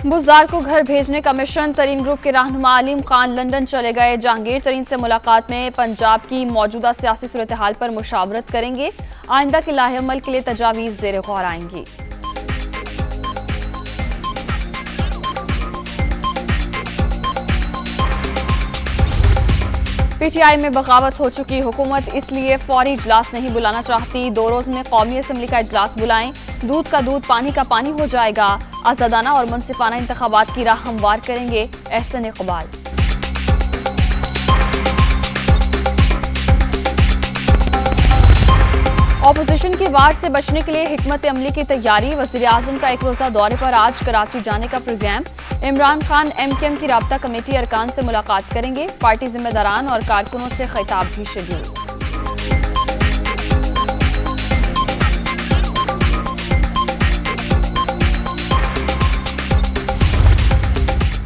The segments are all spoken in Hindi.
बुजदार को घर भेजने का मिशन। तरीन ग्रुप के रहनुमा अलीम खान लंदन चले गए। जहांगीर तरीन से मुलाकात में पंजाब की मौजूदा सियासी सूरत हाल पर मुशावरत करेंगे। आइंदा के लाहेअमल के लिए तजावीज़ ज़ेर गौर आएंगी। पीटीआई में बगावत हो चुकी हुकूमत, इसलिए फौरी इजलास नहीं बुलाना चाहती। 2 रोज में कौमी असम्बली का इजलास बुलाएं। दूध का दूध पानी का पानी हो जाएगा। आजादाना और मुनसिफाना इंतखाबात की राह हमवार करेंगे एहसन इकबाल। ऑपोजिशन की वार से बचने के लिए हिकमत अमली की तैयारी। वज़ीर आज़म का 1 रोज़ा दौरे पर आज कराची जाने का प्रोग्राम। इमरान खान MKM की राब्ता कमेटी अरकान से मुलाकात करेंगे। पार्टी जिम्मेदारान और कारकुनों से खिताब भी शेड्यूल।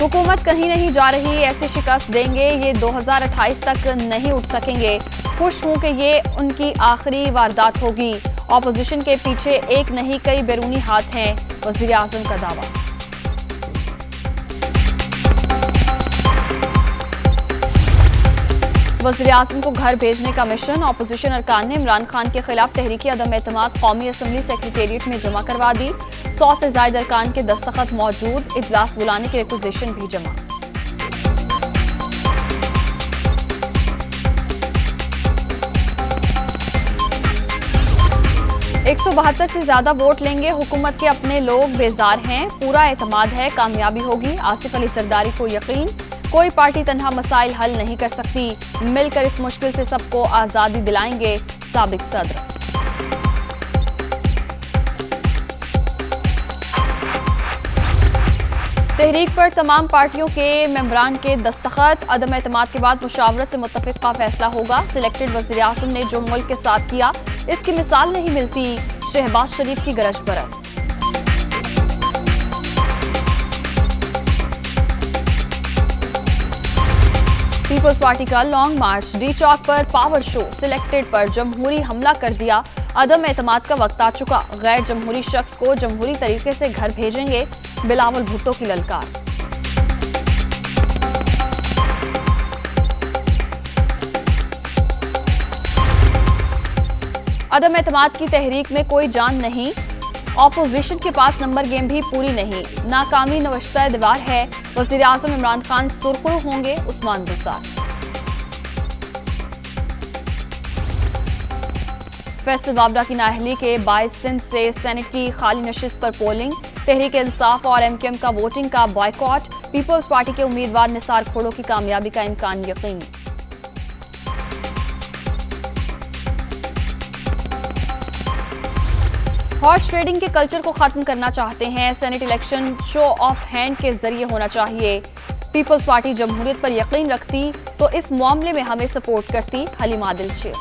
हुकूमत कहीं नहीं जा रही, ऐसी शिकस्त देंगे ये 2028 तक नहीं उठ सकेंगे। खुश हूं कि ये उनकी आखिरी वारदात होगी। ऑपोजिशन के पीछे एक नहीं कई बैरूनी हाथ हैं, वज़ीर आज़म का दावा। वज़ीर आज़म को घर भेजने का मिशन। ऑपोजिशन अरकान ने इमरान खान के खिलाफ तहरीकी अदम एतमाद कौमी असम्बली सेक्रेटेरिएट में जमा करवा दी। 100 से ज़ायद अरकान के दस्तखत मौजूद। इजलास बुलाने की रिक्वेजिशन भी जमा। एक 172 से ज्यादा वोट लेंगे। हुकूमत के अपने लोग बेजार हैं, पूरा एतमाद है कामयाबी होगी। आसिफ अली सरदारी को यकीन, कोई पार्टी तन्हा मसाइल हल नहीं कर सकती। मिलकर इस मुश्किल से सबको आजादी दिलाएंगे साबिक सदर। तहरीक पर तमाम पार्टियों के मेंबरान के दस्तखत। अदम एतमाद के बाद मुशावरत से मुत्तफिक का फैसला होगा। सिलेक्टेड वज़ीर आज़म ने जो मुल्क के साथ किया, इसकी मिसाल नहीं मिलती। शहबाज शरीफ की गरज बरस। पीपल्स पार्टी का लॉन्ग मार्च। डी चौक पर पावर शो। सिलेक्टेड पर जमहूरी हमला कर दिया। अदम एतमाद का वक्त आ चुका। गैर जमहूरी शख्स को जमहूरी तरीके से घर भेजेंगे, बिलावल भुट्टो की ललकार। अदम एतमाद की तहरीक में कोई जान नहीं। ऑपोजिशन के पास नंबर गेम भी पूरी नहीं। नाकामी नवश्ता दीवार है। वज़ीर आज़म इमरान खान सुरखरू होंगे, उस्मान बुज़दार। फैसल वाबरा की नाअहली के बायस सिंध से सेनेट की खाली नशिस्त पर पोलिंग। तहरीक इंसाफ और MKM का वोटिंग का बॉयकॉट। पीपल्स पार्टी के उम्मीदवार निसार खोड़ो की कामयाबी का इम्कान यकीन। हॉर्स ट्रेडिंग के कल्चर को खत्म करना चाहते हैं। Senate election show off hand के जरिए होना चाहिए। पीपल्स पार्टी जमहूरियत पर यकीन रखती तो इस मामले में हमें सपोर्ट करती। हलीम आदिल शेख।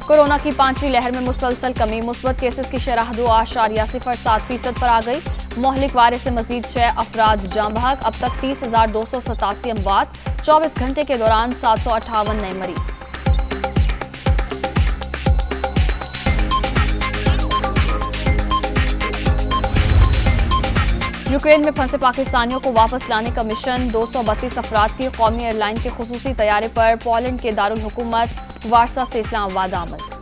कोरोना की 5वीं लहर में मुसलसल कमी। मुस्बत केसेस की शरह 2.07% पर आ गई। मोहलिक वायरस से मजीद 6 अफराद जाँ बहक। अब तक 30,287 अमवात। 24 घंटे के दौरान 758 नए मरीज। यूक्रेन में फंसे पाकिस्तानियों को वापस लाने का मिशन। 232 अफराद की कौमी एयरलाइन के खुसूसी तैयारे पर पोलैंड के दारुल हुकूमत वारसा से इस्लामाबाद आमद।